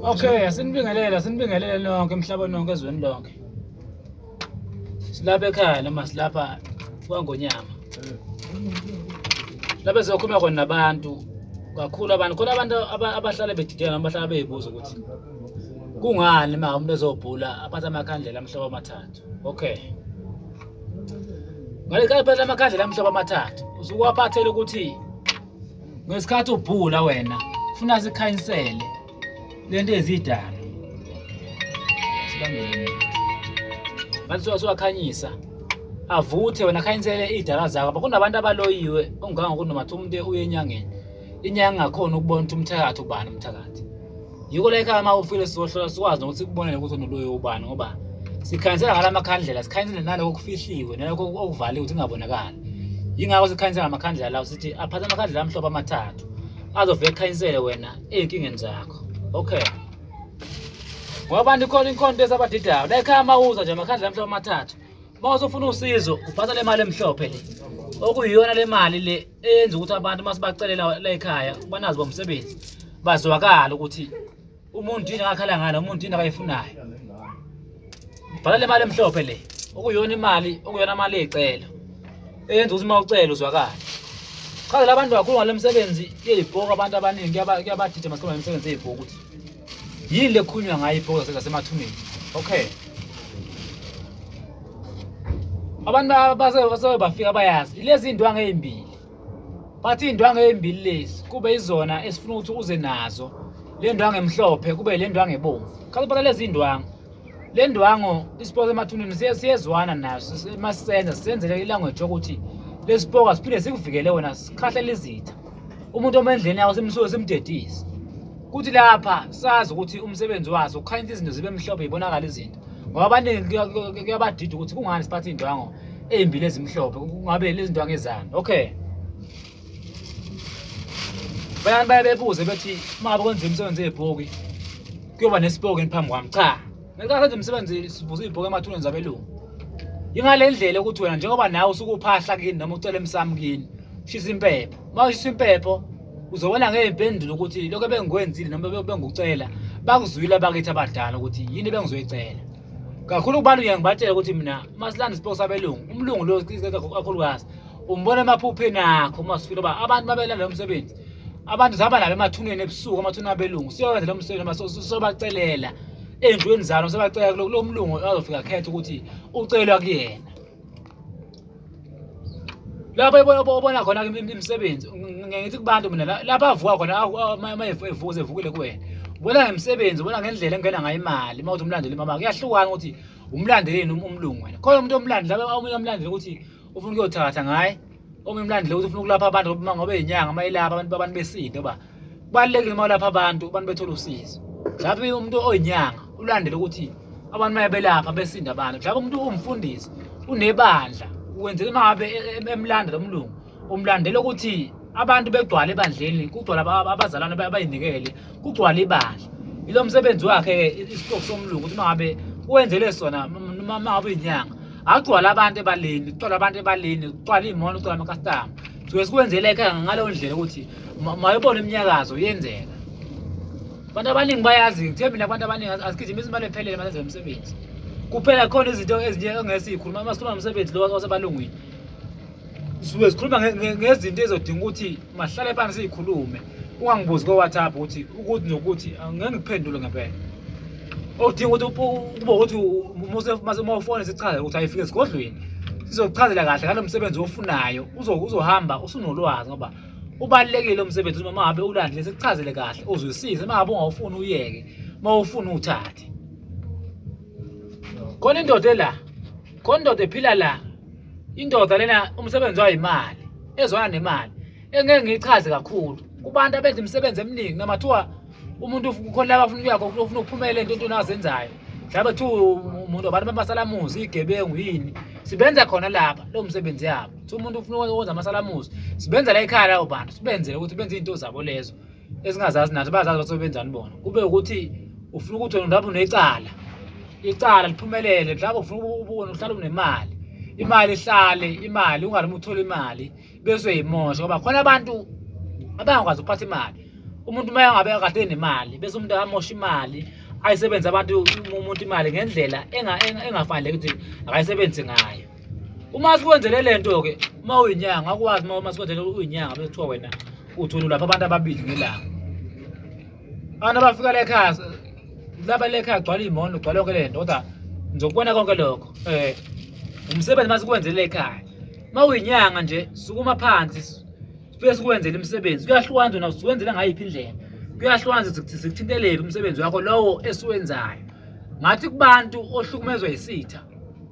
Okay, asinibingelela nonke emhlabeni wonke ezweni lonke. Silapha ekhaya noma silapha kwaNgonyama. Lapha sizokhuluma khona nabantu kakhulu abantu khona abantu abahlala bedideka nabahlala beyibuza ukuthi kungani ma umuntu ezobhula aphatha amakhandlela amhlobo amathathu. Okay. Ngale phatha amakhandlela amhlobo amathathu. Usukwaphathela ukuthi ngesikhathi ubhula wena ufuna sikhanyisele lento ezidala. Sibambele. Manje wakhanyisa avuthe wena khanyisele idala zakho. Kunabantu abaloyiwe onganga kunoma umuntu uyenyangeni. Inyanga ngakhona ukubona ukuthi umthakathi ubani umthakathi. Yiko la ekhaya uma ufile sizohlola sikwazi ukuthi kubonele ukuthi unoloyo ubani ngoba sikhanyisela ngalamakhandlela sikhanyisela naloko okufihliwe naloko okuvaliwe ukuthi ingabonakali. Yingakho sikhanyisela ngamakhandlela lawo sithi aphatha amakhandlela amhlobo amathathu azovele ekhanyisele wena ezinkingeni zakho. Okay. Ngoba abantu ikhona ezabadidayo la ekhaya mawuza nje amakhandlela amhlobo amathathu. Mawuse ufuna usizo uphatha le mali emhlophe le. Okuyiyona le mali le eyenza ukuthi abantu masibacelela la ekhaya banazi bomsebenzi bazwakala ukuthi umuntu yini akakhala ngalo umuntu yini akayifunayo. Bhala le mali emhlophe le okuyiyona imali okuyona mali ecela eyenza ukuthi mawucela uzwakala. Chaza labantu kakhulu ngale msebenzi yezibhoko abantu abaningi kuyabadida masikhuluma ngemisebenzi yezibhoko ukuthi yini lekhunywa ngayo ibhoko zasemathuneni. Okay. Abantu abase bafika bayazi lezi indwangu ezimbili. Bathi indwangu ezimbili lezi kube izona esifuna ukuthi uze nazo. Le ndwangu emhlophe kube le ndwangu ebomvu. Khathi lezi indwangu. Le ndwangu isipoko emathuneni siyezwana naso masisenza senzele ilanguage ukuthi lesipoko siphinde sikuvikele wona sikhahlele izitha. Umuntu omendleni yawo simsuke simdedise. Kuthi lapha sazi ukuthi umsebenzi wazo ukhanyisa izinto zibe emhlophe ibonakala izinto. Ngoba abaningi kuyabadida ukuthi kungani siphatha indwango ezimbili ezimhlophe kungabe lezi ndwango ezana. Okay. Bayabebuze bethi mangabe kwenza imisebenzi yebhoki kuyoba nesipoko ngiphambi kwami cha. Ngeke umsebenzi sivuza ibhoki emathuneni zabelungu. Ingale ndlela ukuthi wena njengoba nawe usukuphahla kini noma ucela emsamo kini ushisa impepho. Mawushisa impepho uzobona ngezimpendulo ukuthi lokho bengikwenzile noma bengucela bakuzwile bakithi abadala ukuthi yini bengizoyicela. Kakhulu kubalulekile ngibatshela ukuthi mina masilanda isipoko sabelungu umlungu lo kakhulukazi umbona emaphupheni akho masifika ba abantu babelana lo msebenzi abantu zihamba nabo emathuneni ebusuku amathuneni abelungu siyowenza lo msebenzi sobacelela endweni zalo sebacela lo mlungu azofika khetha ukuthi ucelwa kuyena. Lapho ubona khona imisebenzi ngithi kubantu mina lapha avuka khona mayevuze evukile kuwena. Ubona ngemisebenzi ubona ngendlela engena ngayo imali mawuthi umlandeli mama kuyahlukana ukuthi umlandeleni umlungu wena. Khona umuntu omlandeli lapha omunye umlandeli ukuthi ufuna ukuyothatha ngaye omunye umlandeli ukuthi ufuna ukulapha abantu ngoba izinyanga mayelapha abantu besinto ba kubalekile mawulapha abantu bethola usizo. Lapha umuntu oyinyanga ulandele ukuthi abantu mayebelapha besinda abantu. Lapha umuntu umfundisi unebandla wenzela mangabe emlanda lo mlungu umlandela ukuthi abantu begcwala ebandleni kugcwala abazalwane bayinikele kugcwala ibandla. Ilo msebenzi wakhe isipoko somlungu ukuthi mangabe wenzele sona mangabe izinyanga agcwala abantu ebaleni kugcwala abantu ebaleni kugcwala imoto kugcwala ama-customer. Suke sikwenzele ekhaya ngaleyo ndlela ukuthi mayebona iminyakazo yenzeka. Abantu abaningi bayazi ngithe mina abantu abaningi asigijima izimali ephelele mase umsebenzi. Kuphela khona izinto ezinye engesikhuluma masikhuluma ngomsebenzi lo wasebalungwini. Suke sikhuluma ngezinto ezodinga ukuthi mahlale phansi sizikhulume. Ungangibuzi ko WhatsApp ukuthi nokuthi angeke ngiphendule ngempela. Odinga ukuthi kube ukuthi uma ufone sichaze ukuthi ayifike esigodlweni. Sizokuchazela kahle ngalo msebenzi ofunayo uzohamba usunolwazi ngoba ubalekile umsebenzi uma ngabe ulandile sikuchazele kahle uzwisise mangabe ungawufuni uyeke mawufuna uthathe. Khona indoda la khona indoda ephila la indoda lena umsebenzi wayimali ezwana nemali engeke ngichaze kakhulu kubantu abenza imisebenzi eminingi namathiwa umuntu khona laba afuna ukuyakho ufuna ukuphumelela into nazenzayo mhlawumbe thu umuntu abantu bamasalamuzi igebengu yini sibenza khona lapha lo msebenzi yabo thi umuntu ufuna ukwenza amasalamuzi sibenza la ekhaya lawo bantu sibenzele ukuthi benze into zabo lezo ezingazazi nathi bazazi basebenzani bona kube ukuthi ufuna ukuthi wena ndaba unecala icala liphumelele mhlawumbe ufuna ubone uhlala unemali imali ungalimi uthola imali bese uyimosha ngoba khona abantu abangakwazi ukuphatha imali. Umuntu uma ngabe akade nemali bese umuntu amosha imali ayisebenza abantu umuntu imali ngendlela engafanele ukuthi akayisebenzise ngayo. Uma sikwenzele lento ke uma uyinyanga akwazi uma sikwenzele uyinyanga bese kuthiwa wena uthola lapha abantu ababili ngelanga. Abantu abafika la ekhaya laba la ekhaya gcwala imono gcwala konke lento kodwa ngizokubona konke lokho umsebenzi masikwenzele ekhaya. Uma uyinyanga nje sukuma phansi sifike sikwenzele imisebenzi kuyahlukanza na usikwenzela ngayiphi indlela. Kuyahlukanza ukuthi sikuthintelele umsebenzi wakho lowo esiwenzayo. Ngathi kubantu ohlukumezwe isitha.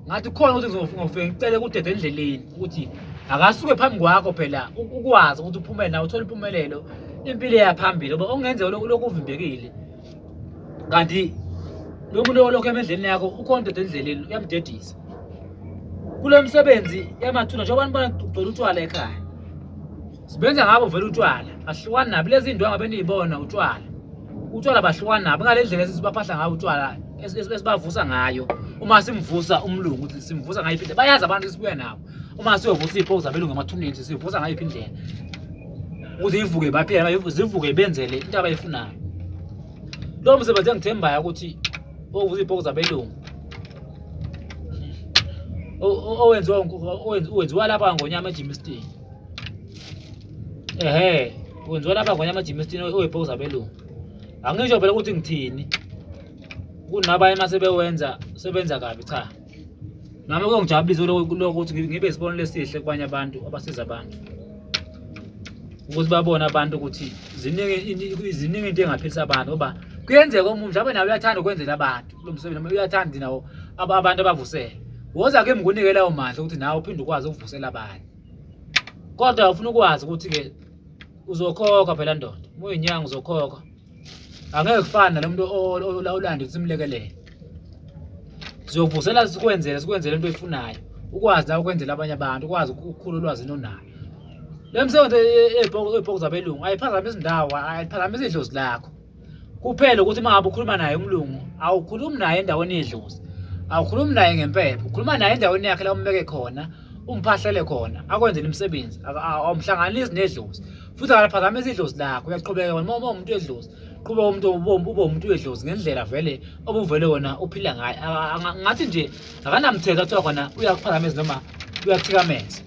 Ngathi khona ukuthi ngizofika ngicele kudede endleleni ukuthi akasuke phambi kwakho phela ukwazi ukuthi uphumele nawe uthola impumelelo impilo yaphambili ngoba ongenzeka lokhu uvimbekile. Kanti lo muntu olokho emendleni yakho ukhona udede endleleni uyamdedisa. Kule msebenzi yamathuna njengoba nibona ugcwele utshwala ekhaya. Sibenza ngabo vele utshwala ahlukani nabo lezi ndwangu benizibona utshwala bahlukani nabo ngale ndlela esisibaphahla ngayo utshwala esibavusa ngayo. Uma simvusa umlungu ukuthi simvusa ngayiphi indlela bayazi abantu sibuya nabo. Uma siyovusa iphoku zabelungu emathuneni sivusa ngayiphi indlela ukuthi ivuke baphela zivuke benzele into abayifunayo. Lo msebenzi engithembayo ukuthi ovusa iphoku zabelungu owenziwa lapha ngonyama eJimston. Wenziwa lapha ngonyama eJimston oyiphoku zabelungu. Angisho phela ukuthi ngithini. Kunabanye masebewenza sebenza kabi cha. Nami kungijabulisa lokho ukuthi ngibe isibonelo esihle kubanye abantu abasiza abantu. Ukuthi babone abantu ukuthi ziningi into engaphilisa abantu ngoba kuyenzeka umuntu mhlawumbe nawe uyathanda ukwenzela abantu lo msebenzi uyathanda nawo abantu abavusela. Woza ke ngikunike lawo mandla ukuthi nawe uphinde ukwazi ukuvusela abanye. Kodwa ufuna ukwazi ukuthi ke uzokhokha phela ndoda. Uma uyinyanga uzokhokha. Angeke kufana nalomuntu olanda simlekelele. Sizokuvusela sikwenzele into oyifunayo. Ukwazi nawe ukwenzela abanye abantu, ukwazi ukukhulu ulwazi nonalo. Le msebenzi ey'phoku zabelungu ayiphazamisi indawo, ayiphazamisi idlozi lakho. Kuphela ukuthi uma ngabe ukhuluma naye umlungu, awukhulumi naye endaweni yedlozi. Awukhulumi naye ngempepho, ukhuluma naye endaweni yakhe la umbeke khona, umphahlele khona, akwenzele imisebenzi, awumhlanganisi nedlozi. Futhi akaphazamisi idlozi lakho, uyaqhubeka uma umuntu wedlozi. Kuba umuntu umuntu wedlozi ngendlela vele obuvele wona uphila ngayo. Ngathi nje akanamthetho athiwa khona uyakuphazamisa noma uyakuthikameza.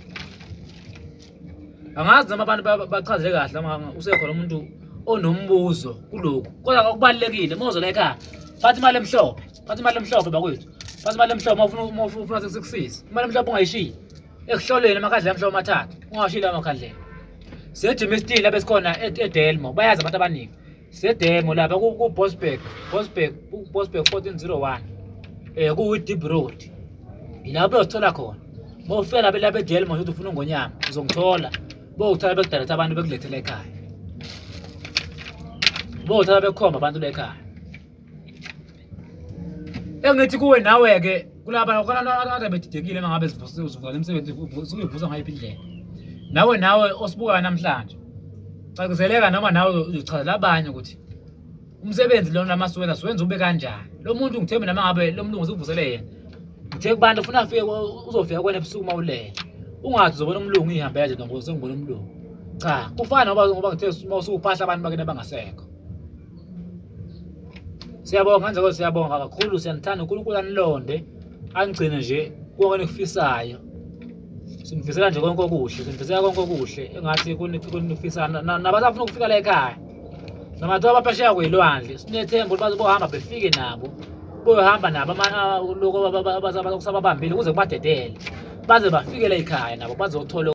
Angazi noma abantu bachazele kahle uma usekhona umuntu onombuzo kulokhu. Kodwa okubalekile mozo la ekhaya. Phatha imali emhlophe. Phatha imali emhlophe bakwethu. Phatha imali emhlophe uma ufuna sikusiza. Imali emhlophe ungayishiyi. Ekuhloleni amakhandlela amhlophe amathathu. Ungashili amakhandlela. SeJimston lapha esikhona eDelmo bayazi abantu abaningi. Sedemo lapha ku Bosberg 1401 ku Deep Road. Ilapho uzothola khona. Mawufika lapha eDelmo uthi ufuna ngonyama uzongithola. Bowuthatha bekudaletha abantu bekulethela ekhaya. Bowuthatha bekhomba abantu la ekhaya. Engithi kuwe nawe ke kulaba khona bedidekile mangabe uzuvuza imisebenzi uyivuza ngayiphi indlela. Nawe osibuka namhlanje. Caciseleka noma nawe uzochazela abanye ukuthi umsebenzi lo namasuwela siwenza ube kanjani. Lo muntu ngithembe nama ngabe lo mlungu uzivusele yena. Ngithe kubantu ufuna afike uzofika kwena ebusuku mawulele. Ungathi uzobona umlungu ihamba yaje ngoba sengibona umlungu. Cha, kufana ngoba ngithe mawusuphahla abantu bakene bangasekho. Siyabonga kanjalo siyabonga kakhulu siyanithanda uNkulunkulu anilonde angigcine nje konke nikufisayo. Simfisela nje konke okuhle, simfisela konke okuhle engathi kunifisana nabasafuna ukufika la ekhaya. Namathiwa abaphesheya kwelwandle sinethemba ukuthi bazohamba befike nabo. Boyohamba nabo lokho abasababambile ukuze kubadedele. Baze bafike la ekhaya nabo bazothola